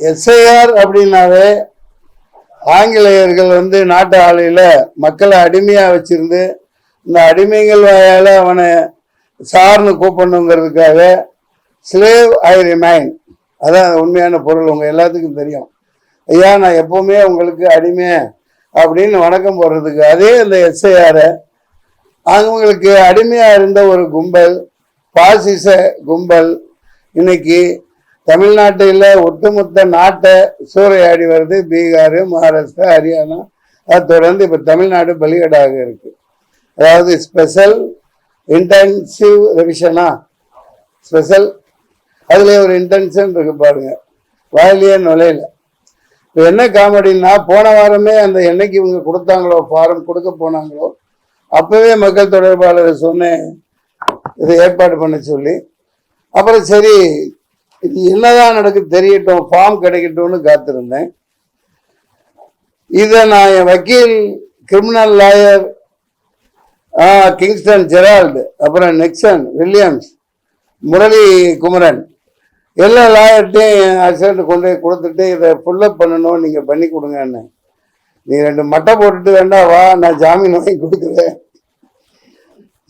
SIR அப்படின்னாவே ஆங்கிலேயர்கள் நாட்டு ஆலையில மக்களை அடிமையா வச்சிருந்து இந்த அடிமைகள் வாயால அவனை சார்னு கூப்பிடணுங்கிறதுக்காக ஸ்லேவ் ஐ ரிமைன், அதான் உண்மையான பொருள். உங்க எல்லாத்துக்கும் தெரியும். ஐயா நான் எப்பவுமே உங்களுக்கு அடிமை அப்படின்னு வணக்கம் போடுறதுக்கு அதே அந்த எஸ்ஐஆரை அவங்களுக்கு அடிமையா இருந்த ஒரு கும்பல், பாசிச கும்பல் இன்னைக்கு தமிழ்நாட்டில் ஒட்டுமொத்த நாட்டை சூறையாடி வருது. பீகார், மகாராஷ்டிரா, ஹரியானா, அதை தொடர்ந்து இப்ப தமிழ்நாடு பலிகடாக இருக்கு. அதாவது ஸ்பெஷல் இன்டென்சிவ் ரெவிஷனா, ஸ்பெஷல் அதுல ஒரு இன்டென்ஷன் இருக்கு பாருங்க, வாயிலேயே நுழையில. இப்போ என்ன காமெடின்னா, போன வாரமே அந்த என்னைக்கு இவங்க கொடுத்தாங்களோ ஃபாரம் கொடுக்க போனாங்களோ அப்பவே மக்கள் தொடர்பாளர் சொன்னேன் இதை ஏற்பாடு பண்ண சொல்லி. அப்புறம் சரி இது என்னதான் நடக்கு தெரியட்டும், ஃபார்ம் கிடைக்கட்டும்னு காத்திருந்தேன். இதை நான் என் வக்கீல், கிரிமினல் லாயர் கிங்ஸ்டன் ஜெரால்டு, அப்புறம் நிக்சன் வில்லியம்ஸ், முரளி குமரன், எல்லா லாயர்ட்டையும் அசிஸ்டன்ட் கொண்டு போய் கொடுத்துட்டு இதை ஃபுல்லப் பண்ணணும், நீங்கள் பண்ணி கொடுங்கன்னு. நீ 2 மட்டை போட்டுட்டு வேண்டாம் வா, நான் ஜாமீன் வாங்கி கொடுக்குறேன்,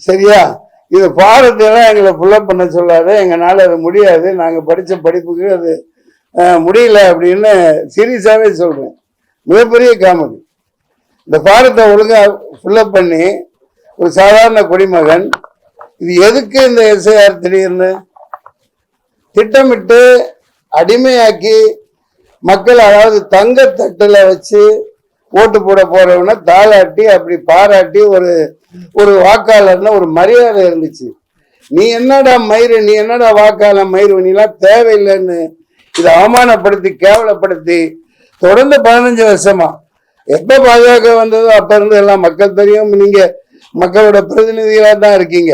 சரியா? இது பாடத்தையெல்லாம் எங்களை ஃபுல்லப் பண்ண சொல்லாத, எங்களால் அது முடியாது, நாங்கள் படித்த படிப்புக்கு அது முடியல அப்படின்னு சீரியஸாகவே சொல்கிறேன். மிகப்பெரிய காமெடி. இந்த பாடத்தை ஒழுங்காக ஃபுல்லப் பண்ணி ஒரு சாதாரண குடிமகன், இது எதுக்கு இந்த எஸ்ஐஆர் திடீர்னு திட்டமிட்டு அடிமையாக்கி மக்கள், அதாவது தங்க தட்டுல வச்சு ஓட்டு போட போறவன தாளாட்டி அப்படி பாராட்டி ஒரு வாக்காளர்னு ஒரு மரியாதை இருந்துச்சு. நீ என்னடா மயிறு, நீ என்னடா வாக்காளர் மயிறு, நீலாம் தேவையில்லைன்னு இதை அவமானப்படுத்தி கேவலப்படுத்தி தொடர்ந்து 15 வருஷமா எப்ப பாஜக வந்ததோ அப்ப இருந்து எல்லாம் மக்கள் தெரியும். நீங்க மக்களோட பிரதிநிதிகளாக தான் இருக்கீங்க.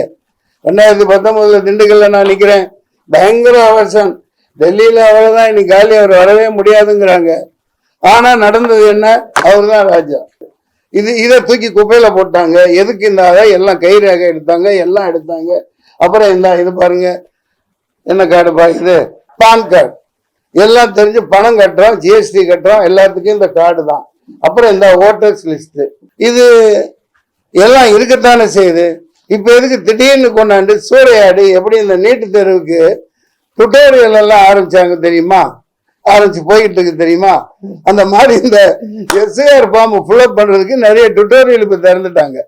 2019 திண்டுக்கல்ல நான் நிக்கிறேன், பயங்கர அவசரம், டெல்லியில அவ்வளவுதான், இன்னைக்கு காலி அவர் வரவே முடியாதுங்கிறாங்க. ஆனா நடந்தது என்ன, அவர் தான் ராஜா. இதை தூக்கி குப்பையில போட்டாங்க. எதுக்கு இந்த எல்லாம் கை ரேகை எடுத்தாங்க, எல்லாம் எடுத்தாங்க. அப்புறம் இது பாருங்க, என்ன கார்டுப்பா இது, பான் கார்டு, எல்லாம் தெரிஞ்சு பணம் கட்டுறோம், ஜிஎஸ்டி கட்டுறோம், எல்லாத்துக்கும் இந்த கார்டு தான். அப்புறம் இந்த ஓட்டர்ஸ் லிஸ்ட், இது எல்லாம் இருக்கத்தானே செய்யுது. இப்ப எதுக்கு திடீர்னு கொண்டாண்டு சூறையாடி, எப்படி இந்த நீட்டு தேர்வுக்கு டுட்டோரியல் எல்லாம் ஆரம்பிச்சாங்க தெரியுமா, ஆரம்பிச்சு போயிட்டு இருக்கு தெரியுமா, அந்த மாதிரி இந்த எஸ்ஐஆர் ஃபார்ம் ஃபுல்லப் பண்றதுக்கு நிறைய டுட்டோரியல் இப்ப திறந்துட்டாங்க.